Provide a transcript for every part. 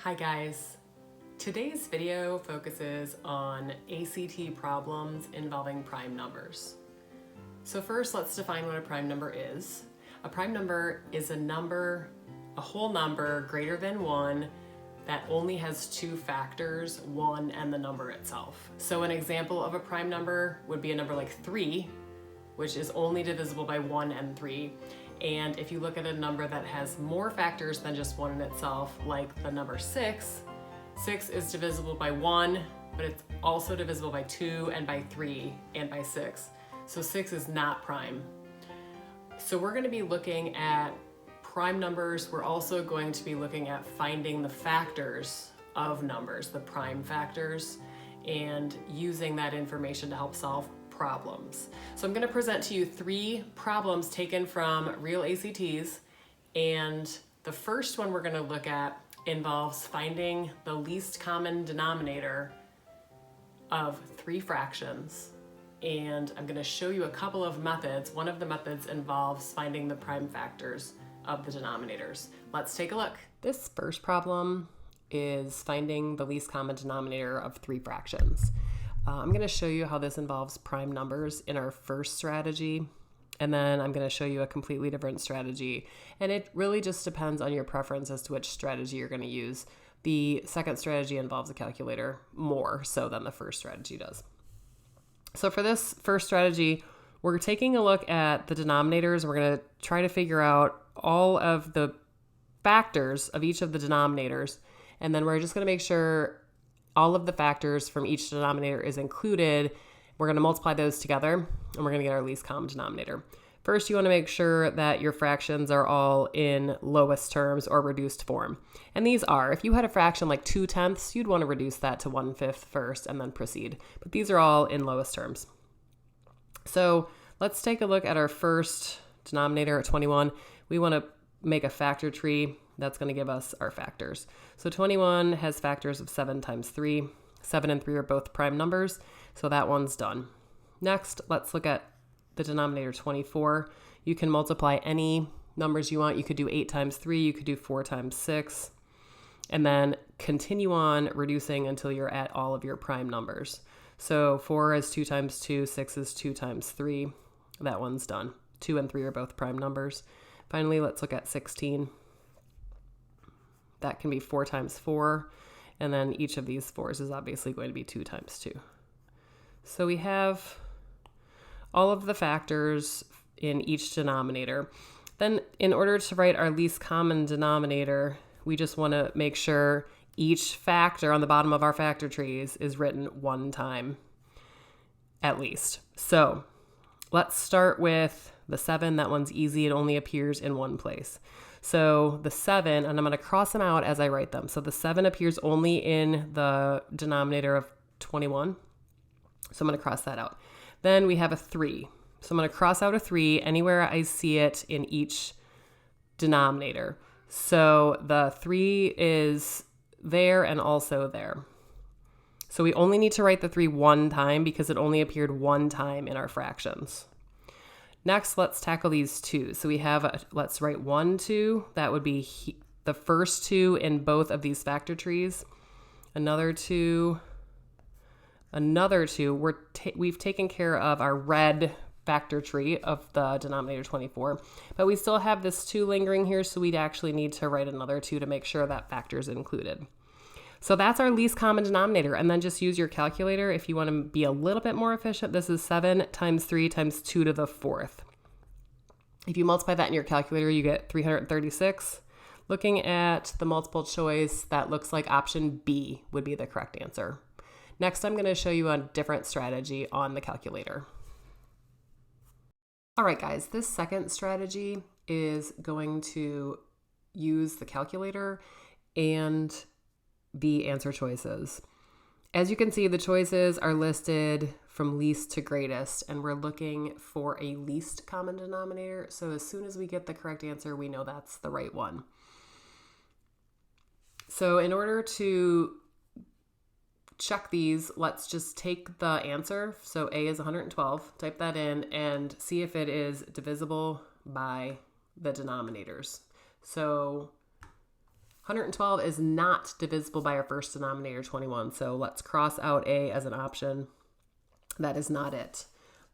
Hi guys. Today's video focuses on ACT problems involving prime numbers. So first, let's define what a prime number is. A prime number is a whole number greater than 1 that only has two factors, 1 and the number itself. So an example of a prime number would be a number like 3, which is only divisible by 1 and 3. And if you look at a number that has more factors than just 1 in itself, like the number 6, 6 is divisible by 1, but it's also divisible by 2 and by 3 and by 6. So 6 is not prime. So we're going to be looking at prime numbers. We're also going to be looking at finding the factors of numbers, the prime factors, and using that information to help solve problems. So I'm going to present to you 3 problems taken from real ACTs, and the first one we're going to look at involves finding the least common denominator of 3 fractions. And I'm going to show you a couple of methods. One of the methods involves finding the prime factors of the denominators. Let's take a look. This first problem is finding the least common denominator of 3 fractions. I'm going to show you how this involves prime numbers in our first strategy, and then I'm going to show you a completely different strategy. And it really just depends on your preference as to which strategy you're going to use. The second strategy involves a calculator more so than the first strategy does. So for this first strategy, we're taking a look at the denominators. We're going to try to figure out all of the factors of each of the denominators, and then we're just going to make sure all of the factors from each denominator is included. We're going to multiply those together, and we're going to get our least common denominator. First, you want to make sure that your fractions are all in lowest terms or reduced form. And these are, if you had a fraction like 2/10, you'd want to reduce that to 1/5 first and then proceed. But these are all in lowest terms. So let's take a look at our first denominator at 21. We want to make a factor tree. That's going to give us our factors. So 21 has factors of 7 times 3. 7 and 3 are both prime numbers, so that one's done. Next, let's look at the denominator 24. You can multiply any numbers you want. You could do 8 times 3, you could do 4 times 6, and then continue on reducing until you're at all of your prime numbers. So 4 is 2 times 2, 6 is 2 times 3. That one's done. 2 and 3 are both prime numbers. Finally, let's look at 16. That can be 4 times 4, and then each of these 4s is obviously going to be 2 times 2. So we have all of the factors in each denominator. Then in order to write our least common denominator, we just want to make sure each factor on the bottom of our factor trees is written 1 time at least. So let's start with the 7. That one's easy. It only appears in one place. So the 7, and I'm going to cross them out as I write them. So the 7 appears only in the denominator of 21. So I'm going to cross that out. Then we have a 3. So I'm going to cross out a 3 anywhere I see it in each denominator. So the 3 is there and also there. So we only need to write the 3 one time because it only appeared one time in our fractions. Next, let's tackle these 2. So we have, let's write 1, 2. That would be the first 2 in both of these factor trees. Another 2. Another 2. We've taken care of our red factor tree of the denominator 24. But we still have this 2 lingering here, so we'd actually need to write another 2 to make sure that factor is included. So that's our least common denominator. And then just use your calculator if you want to be a little bit more efficient. This is 7 times 3 times 2 to the 4th. If you multiply that in your calculator, you get 336. Looking at the multiple choice, that looks like option B would be the correct answer. Next, I'm going to show you a different strategy on the calculator. All right, guys, this second strategy is going to use the calculator and the answer choices. As you can see, the choices are listed from least to greatest, and we're looking for a least common denominator. So as soon as we get the correct answer, we know that's the right one. So in order to check these, let's just take the answer. So A is 112, type that in and see if it is divisible by the denominators. So 112 is not divisible by our first denominator, 21. So let's cross out A as an option. That is not it.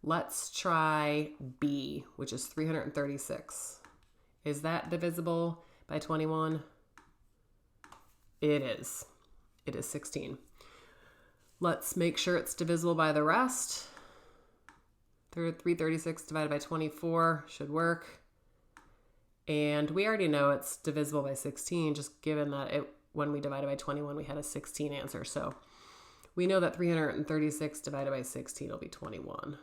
Let's try B, which is 336. Is that divisible by 21? It is. It is 16. Let's make sure it's divisible by the rest. 336 divided by 24 should work. And we already know it's divisible by 16, just given that when we divided by 21, we had a 16 answer. So we know that 336 divided by 16 will be 21.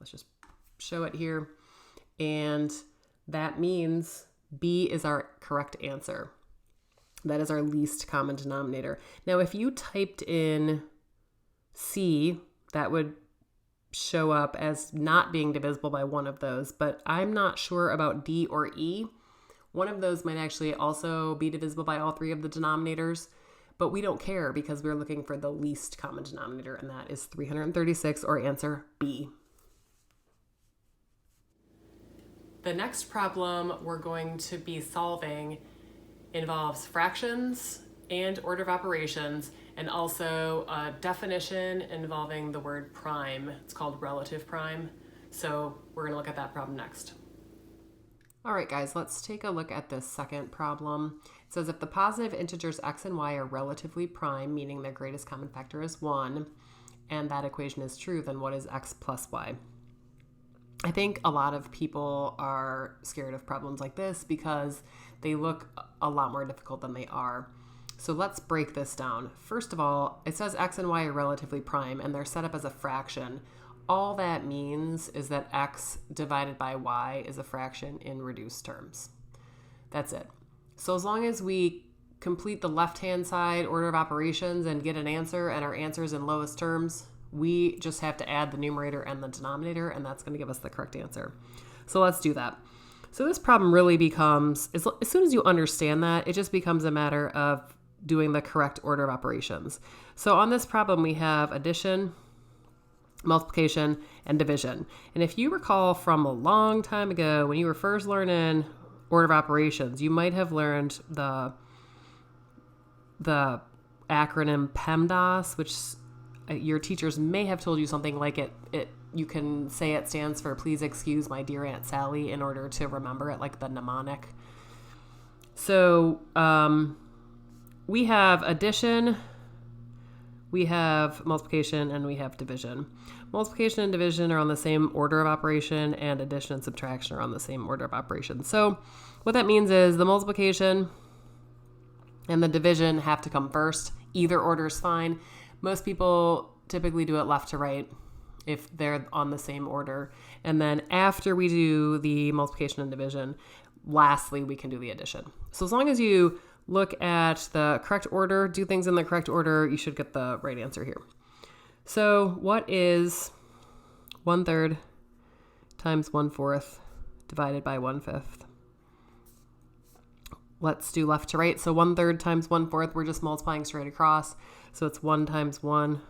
Let's just show it here. And that means B is our correct answer. That is our least common denominator. Now, if you typed in C, that would show up as not being divisible by one of those, but I'm not sure about D or E. One of those might actually also be divisible by all three of the denominators, but we don't care because we're looking for the least common denominator, and that is 336, or answer B. The next problem we're going to be solving involves fractions and order of operations, and also a definition involving the word prime. It's called relative prime. So we're going to look at that problem next. All right, guys, let's take a look at this second problem. It says if the positive integers x and y are relatively prime, meaning their greatest common factor is 1, and that equation is true, then what is x plus y? I think a lot of people are scared of problems like this because they look a lot more difficult than they are. So let's break this down. First of all, it says x and y are relatively prime and they're set up as a fraction. All that means is that x divided by y is a fraction in reduced terms. That's it. So as long as we complete the left-hand side order of operations and get an answer, and our answer is in lowest terms, we just have to add the numerator and the denominator, and that's going to give us the correct answer. So let's do that. So this problem really becomes, as soon as you understand that, it just becomes a matter of doing the correct order of operations. So on this problem, we have addition, multiplication, and division. And if you recall from a long time ago, when you were first learning order of operations, you might have learned the acronym PEMDAS, which your teachers may have told you something like it. You can say it stands for please excuse my dear Aunt Sally in order to remember it, like the mnemonic. So we have addition, we have multiplication, and we have division. Multiplication and division are on the same order of operation, and addition and subtraction are on the same order of operation. So what that means is the multiplication and the division have to come first. Either order is fine. Most people typically do it left to right if they're on the same order. And then after we do the multiplication and division, lastly, we can do the addition. So as long as you look at the correct order, do things in the correct order, you should get the right answer here. So what is 1/3 times 1/4 divided by 1/5? Let's do left to right. So 1/3 times 1/4, we're just multiplying straight across. So it's 1 times 1,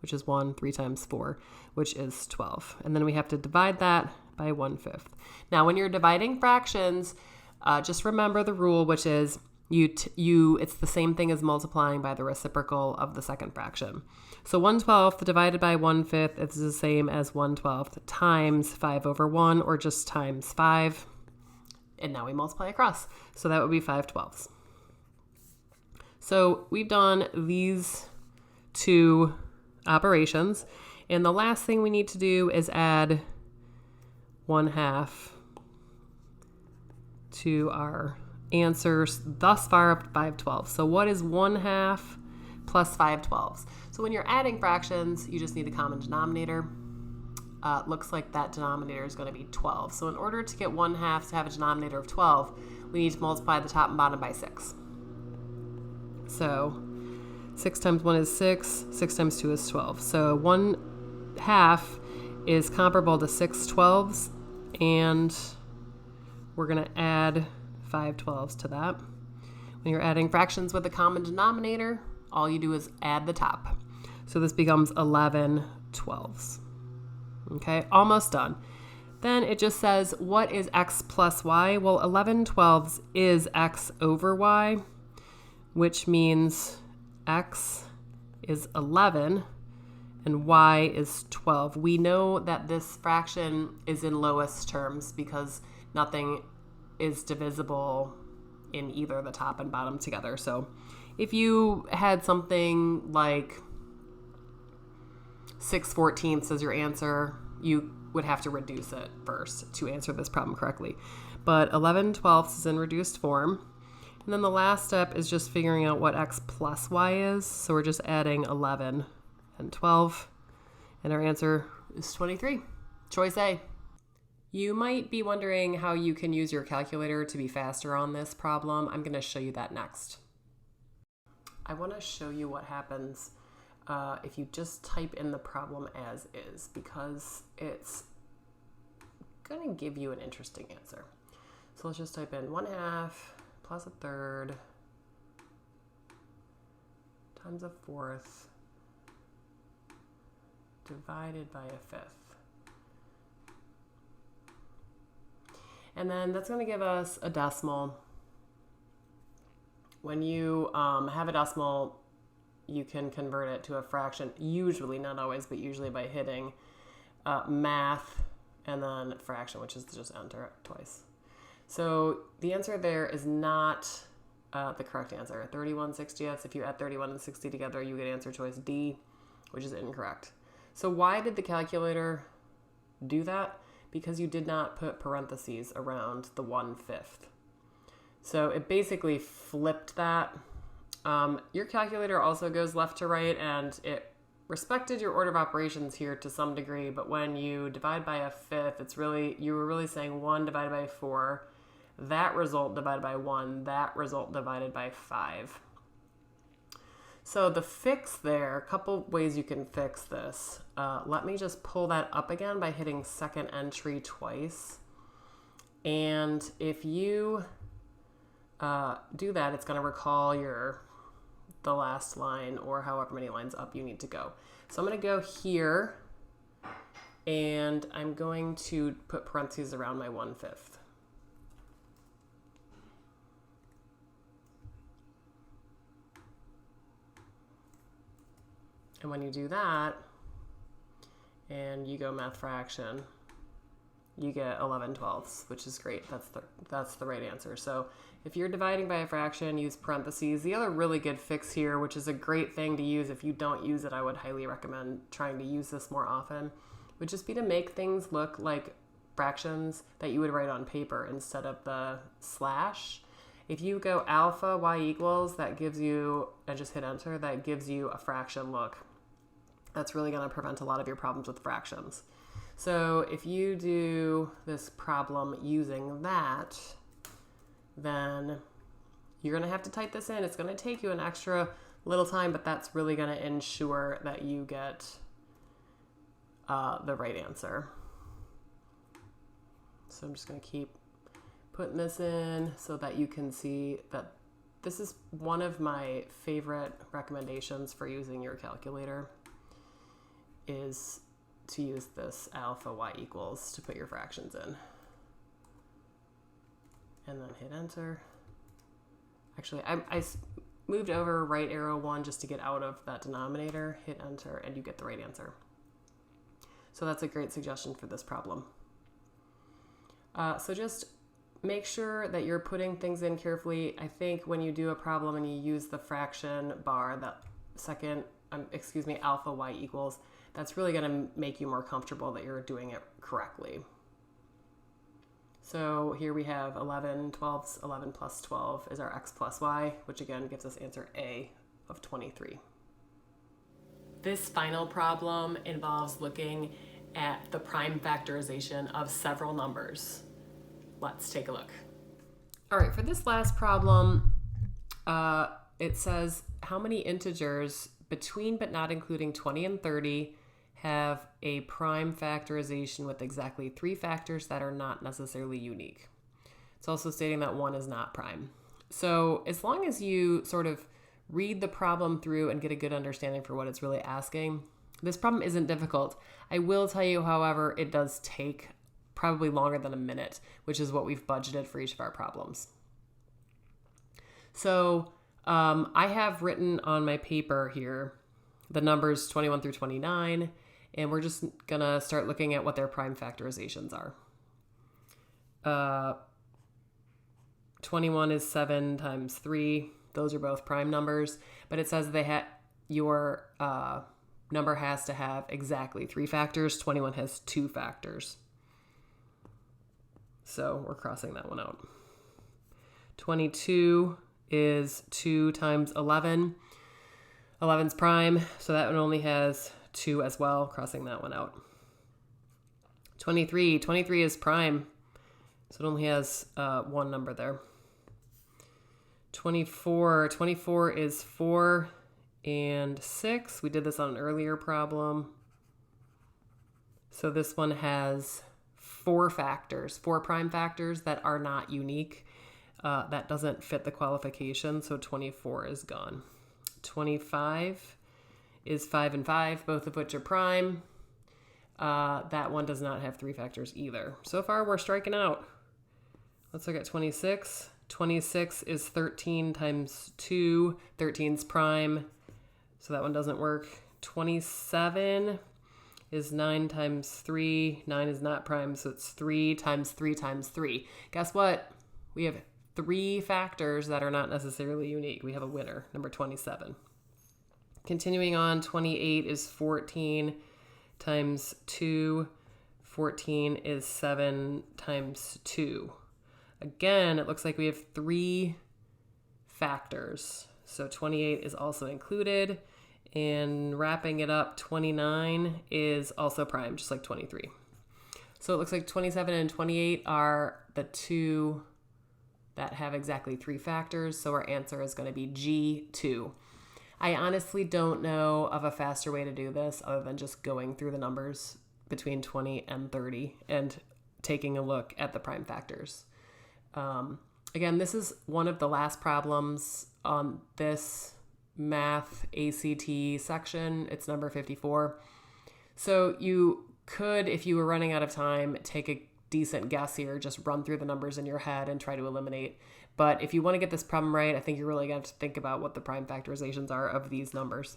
which is 1, 3 times 4, which is 12. And then we have to divide that by 1/5. Now, when you're dividing fractions, just remember the rule, which is it's the same thing as multiplying by the reciprocal of the second fraction. So 1/12 divided by 1/5 is the same as 1/12 times 5/1, or just times 5. And now we multiply across. So that would be 5/12. So we've done these two operations. And the last thing we need to do is add 1/2 to our answers thus far up to 5/12. So what is 1/2 plus 5/12? So when you're adding fractions, you just need a common denominator. Looks like that denominator is going to be 12. So in order to get 1/2 to have a denominator of 12, we need to multiply the top and bottom by 6. So 6 times 1 is 6, 6 times 2 is 12. So 1/2 is comparable to 6/12s, and we're going to add 5/12s to that. When you're adding fractions with a common denominator, all you do is add the top. So this becomes 11/12s. Okay, almost done. Then it just says, what is x plus y? Well, 11/12 is x over y, which means x is 11 and y is 12. We know that this fraction is in lowest terms because nothing is divisible in either the top and bottom together. So if you had something like 6/14 as your answer, you would have to reduce it first to answer this problem correctly. But 11/12 is in reduced form. And then the last step is just figuring out what x plus y is. So we're just adding 11 and 12. And our answer is 23. Choice A. You might be wondering how you can use your calculator to be faster on this problem. I'm going to show you that next. I want to show you what happens if you just type in the problem as is, because it's going to give you an interesting answer. So let's just type in 1/2 plus 1/3 times 1/4 divided by 1/5. And then that's going to give us a decimal. When you have a decimal, you can convert it to a fraction, usually, not always, but usually by hitting math and then fraction, which is just enter it twice. So the answer there is not the correct answer. 31/60. If you add 31 and 60 together, you get answer choice D, which is incorrect. So why did the calculator do that? Because you did not put parentheses around the 1/5. So it basically flipped that. Your calculator also goes left to right, and it respected your order of operations here to some degree, but when you divide by 1/5, it's really, you were really saying 1 divided by 4, that result divided by 1, that result divided by 5. So the fix there, a couple ways you can fix this. Let me just pull that up again by hitting second entry twice. And if you do that, it's going to recall the last line or however many lines up you need to go. So I'm going to go here and I'm going to put parentheses around my 1/5. And when you do that and you go math fraction, you get 11/12, which is great. That's the right answer. So if you're dividing by a fraction, use parentheses. The other really good fix here, which is a great thing to use, if you don't use it, I would highly recommend trying to use this more often, would just be to make things look like fractions that you would write on paper instead of the slash. If you go alpha y equals, that gives you, and just hit enter, that gives you a fraction look. That's really going to prevent a lot of your problems with fractions. So if you do this problem using that, then you're going to have to type this in. It's going to take you an extra little time, but that's really going to ensure that you get the right answer. So I'm just going to keep putting this in so that you can see that this is one of my favorite recommendations for using your calculator, is to use this alpha y equals to put your fractions in. And then hit enter. Actually, I moved over right arrow 1 just to get out of that denominator, hit enter, and you get the right answer. So that's a great suggestion for this problem. So just make sure that you're putting things in carefully. I think when you do a problem and you use the fraction bar, that second, alpha y equals, that's really going to make you more comfortable that you're doing it correctly. So here we have 11/12. 11 plus 12 is our x plus y, which again gives us answer A of 23. This final problem involves looking at the prime factorization of several numbers. Let's take a look. All right, for this last problem, it says how many integers between but not including 20 and 30 have a prime factorization with exactly 3 factors that are not necessarily unique. It's also stating that 1 is not prime. So as long as you sort of read the problem through and get a good understanding for what it's really asking, this problem isn't difficult. I will tell you, however, it does take probably longer than a minute, which is what we've budgeted for each of our problems. So I have written on my paper here the numbers 21 through 29, and we're just going to start looking at what their prime factorizations are. 21 is 7 times 3. Those are both prime numbers, but it says your number has to have exactly 3 factors. 21 has 2 factors. So we're crossing that one out. 22 is 2 times 11. 11's prime, so that one only has 2 as well, crossing that one out. 23 is prime, so it only has 1 number there. 24 is 4 and 6. We did this on an earlier problem. So this one has 4 factors, 4 prime factors that are not unique. That doesn't fit the qualification, so 24 is gone. 25 is 5 and 5, both of which are prime. That one does not have 3 factors either. So far, we're striking out. Let's look at 26. 26 is 13 times 2. 13's prime, so that one doesn't work. 27 is 9 times 3. 9 is not prime, so it's 3 times 3 times 3. Guess what? We have 3 factors that are not necessarily unique. We have a winner, number 27. Continuing on, 28 is 14 times 2. 14 is 7 times 2. Again, it looks like we have 3 factors. So 28 is also included. And wrapping it up, 29 is also prime, just like 23. So it looks like 27 and 28 are the 2 that have exactly 3 factors. So our answer is going to be G2. I honestly don't know of a faster way to do this other than just going through the numbers between 20 and 30 and taking a look at the prime factors. Again, this is one of the last problems on this math ACT section. It's number 54. So you could, if you were running out of time, take a decent guess here, just run through the numbers in your head and try to eliminate. But if you want to get this problem right, I think you're really going to have to think about what the prime factorizations are of these numbers.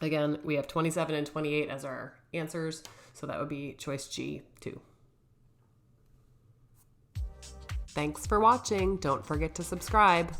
Again, we have 27 and 28 as our answers, so that would be choice G2. Thanks for watching. Don't forget to subscribe.